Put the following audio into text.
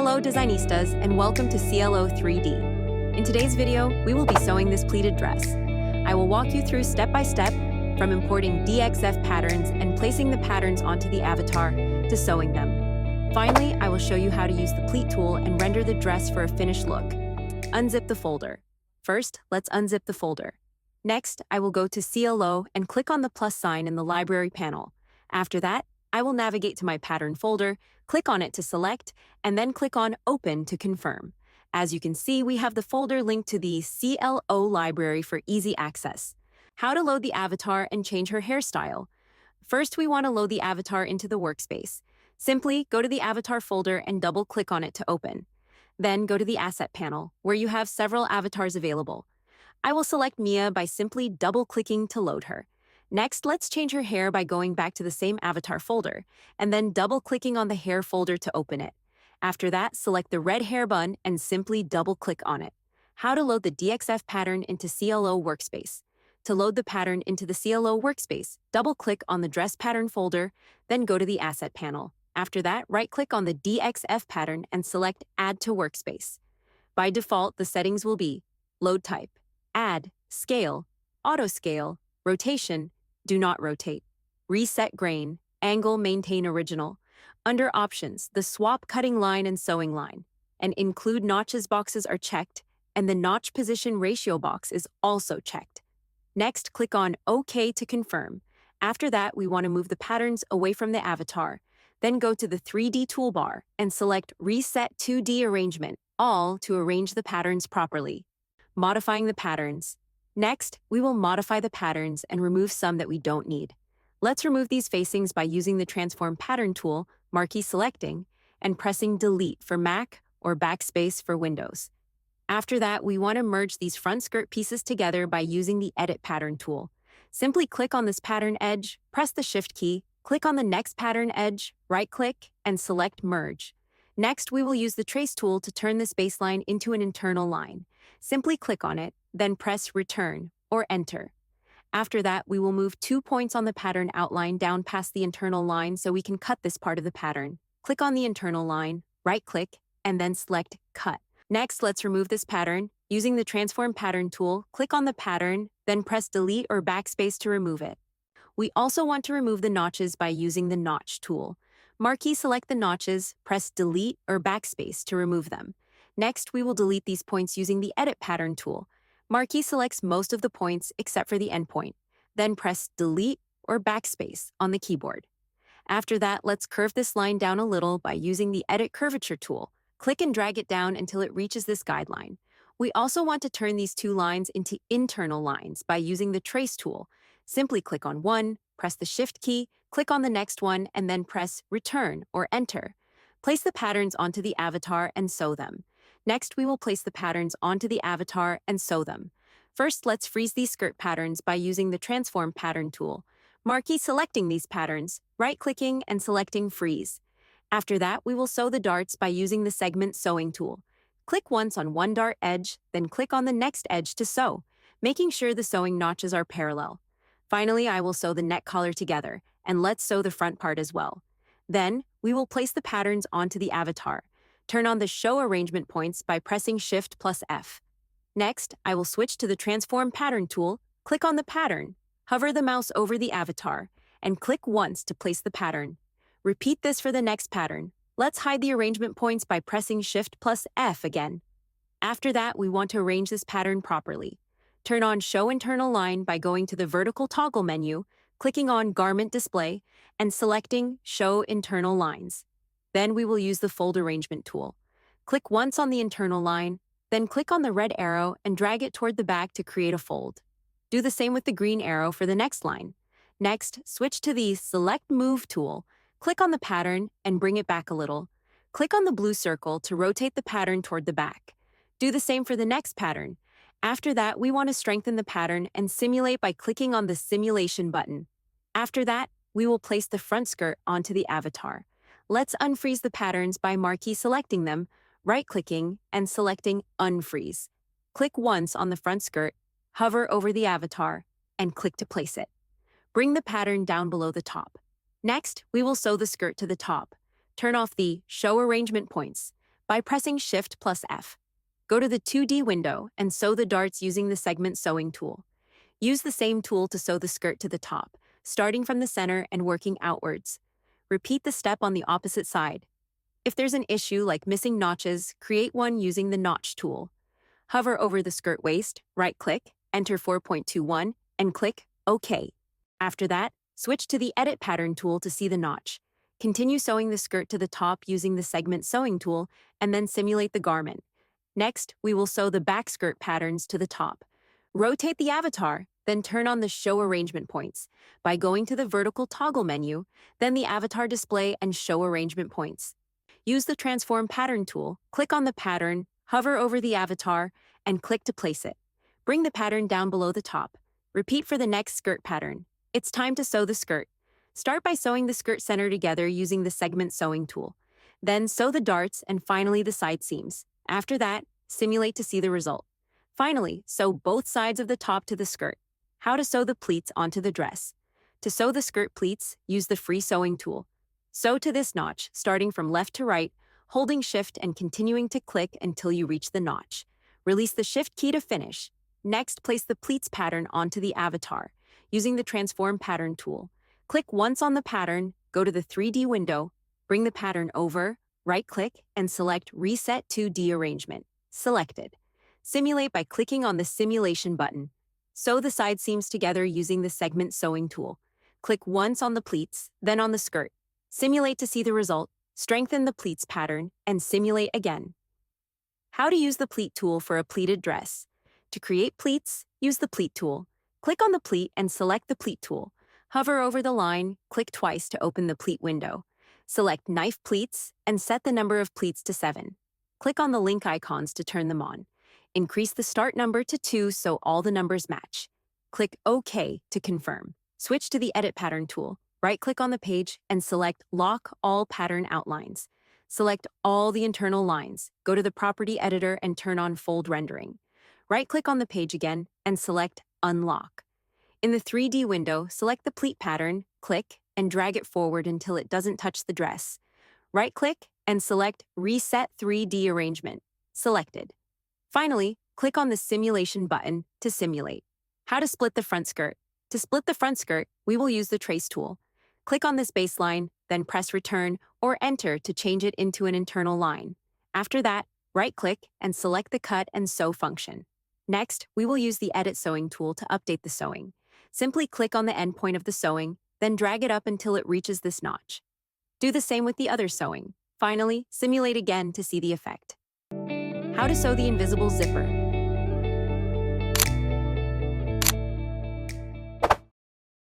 Hello Designistas and welcome to CLO 3D. In today's video, we will be sewing this pleated dress. I will walk you through step by step from importing DXF patterns and placing the patterns onto the avatar to sewing them. Finally, I will show you how to use the pleat tool and render the dress for a finished look. Unzip the folder. First, let's unzip the folder. Next, I will go to CLO and click on the plus sign in the library panel. After that, I will navigate to my pattern folder, click on it to select, and then click on Open to confirm. As you can see, we have the folder linked to the CLO library for easy access. How to load the avatar and change her hairstyle. First, we want to load the avatar into the workspace. Simply go to the avatar folder and double-click on it to open. Then go to the Asset panel, where you have several avatars available. I will select Mia by simply double-clicking to load her. Next, let's change her hair by going back to the same avatar folder, and then double-clicking on the hair folder to open it. After that, select the red hair bun and simply double-click on it. How to load the DXF pattern into CLO workspace. To load the pattern into the CLO workspace, double-click on the dress pattern folder, then go to the Asset panel. After that, right-click on the DXF pattern and select Add to Workspace. By default, the settings will be Load Type, Add, Scale, Auto Scale, Rotation, Do Not Rotate, Reset Grain, Angle Maintain Original. Under Options, the Swap Cutting Line and Sewing Line, and Include Notches boxes are checked, and the Notch Position Ratio box is also checked. Next, click on OK to confirm. After that, we want to move the patterns away from the avatar. Then go to the 3D toolbar and select Reset 2D Arrangement, all to arrange the patterns properly. Modifying the patterns. Next, we will modify the patterns and remove some that we don't need. Let's remove these facings by using the Transform Pattern tool, marquee selecting, and pressing Delete for Mac or Backspace for Windows. After that, we want to merge these front skirt pieces together by using the Edit Pattern tool. Simply click on this pattern edge, press the Shift key, click on the next pattern edge, right-click, and select Merge. Next, we will use the Trace tool to turn this baseline into an internal line. Simply click on it, then press Return or Enter. After that, we will move 2 points on the pattern outline down past the internal line so we can cut this part of the pattern. Click on the internal line, right-click, and then select Cut. Next, let's remove this pattern. Using the Transform Pattern tool, click on the pattern, then press Delete or Backspace to remove it. We also want to remove the notches by using the Notch tool. Marquee select the notches, press Delete or Backspace to remove them. Next, we will delete these points using the Edit Pattern tool. Marquee selects most of the points except for the endpoint. Then press Delete or Backspace on the keyboard. After that, let's curve this line down a little by using the Edit Curvature tool. Click and drag it down until it reaches this guideline. We also want to turn these two lines into internal lines by using the Trace tool. Simply click on one, press the Shift key, click on the next one, and then press Return or Enter. Place the patterns onto the avatar and sew them. Next, we will place the patterns onto the avatar and sew them. First, let's freeze these skirt patterns by using the Transform Pattern tool. Marquee selecting these patterns, right-clicking and selecting Freeze. After that, we will sew the darts by using the Segment Sewing tool. Click once on one dart edge, then click on the next edge to sew, making sure the sewing notches are parallel. Finally, I will sew the neck collar together, and let's sew the front part as well. Then, we will place the patterns onto the avatar. Turn on the Show Arrangement Points by pressing Shift plus F. Next, I will switch to the Transform Pattern tool, click on the pattern, hover the mouse over the avatar, and click once to place the pattern. Repeat this for the next pattern. Let's hide the arrangement points by pressing Shift plus F again. After that, we want to arrange this pattern properly. Turn on Show Internal Line by going to the vertical toggle menu, clicking on Garment Display, and selecting Show Internal Lines. Then we will use the Fold Arrangement tool. Click once on the internal line, then click on the red arrow and drag it toward the back to create a fold. Do the same with the green arrow for the next line. Next, switch to the Select Move tool, click on the pattern and bring it back a little. Click on the blue circle to rotate the pattern toward the back. Do the same for the next pattern. After that, we want to strengthen the pattern and simulate by clicking on the Simulation button. After that, we will place the front skirt onto the avatar. Let's unfreeze the patterns by marquee selecting them, right-clicking, and selecting Unfreeze. Click once on the front skirt, hover over the avatar, and click to place it. Bring the pattern down below the top. Next, we will sew the skirt to the top. Turn off the Show Arrangement Points By pressing Shift plus F, go to the 2D window and sew the darts using the segment sewing tool. Use the same tool to sew the skirt to the top, starting from the center and working outwards. Repeat the step on the opposite side. If there's an issue like missing notches, create one using the notch tool. Hover over the skirt waist, right-click, enter 4.21, and click OK. After that, switch to the Edit Pattern tool to see the notch. Continue sewing the skirt to the top using the segment sewing tool, and then simulate the garment. Next, we will sew the back skirt patterns to the top. Rotate the avatar, then turn on the Show Arrangement Points by going to the vertical toggle menu, then the avatar display and Show Arrangement Points. Use the Transform Pattern tool, click on the pattern, hover over the avatar, and click to place it. Bring the pattern down below the top. Repeat for the next skirt pattern. It's time to sew the skirt. Start by sewing the skirt center together using the segment sewing tool. Then sew the darts and finally the side seams. After that, simulate to see the result. Finally, sew both sides of the top to the skirt. How to sew the pleats onto the dress. To sew the skirt pleats, use the free sewing tool. Sew to this notch, starting from left to right, holding Shift and continuing to click until you reach the notch. Release the Shift key to finish. Next, place the pleats pattern onto the avatar, using the Transform Pattern tool. Click once on the pattern, go to the 3D window, bring the pattern over, right-click, and select Reset 2D Arrangement. Selected. Simulate by clicking on the Simulation button. Sew the side seams together using the segment sewing tool. Click once on the pleats, then on the skirt. Simulate to see the result, strengthen the pleats pattern, and simulate again. How to use the pleat tool for a pleated dress. To create pleats, use the pleat tool. Click on the pleat and select the pleat tool. Hover over the line, click twice to open the pleat window. Select Knife Pleats and set the number of pleats to 7. Click on the link icons to turn them on. Increase the start number to 2 so all the numbers match. Click OK to confirm. Switch to the Edit Pattern tool. Right-click on the page and select Lock All Pattern Outlines. Select all the internal lines. Go to the Property Editor and turn on Fold Rendering. Right-click on the page again and select Unlock. In the 3D window, select the pleat pattern, click, and drag it forward until it doesn't touch the dress. Right-click and select Reset 3D Arrangement. Selected. Finally, click on the Simulation button to simulate. How to split the front skirt. To split the front skirt, we will use the Trace tool. Click on this baseline, then press Return or Enter to change it into an internal line. After that, right-click and select the Cut and Sew function. Next, we will use the Edit Sewing tool to update the sewing. Simply click on the endpoint of the sewing, then drag it up until it reaches this notch. Do the same with the other sewing. Finally, simulate again to see the effect. How to sew the invisible zipper.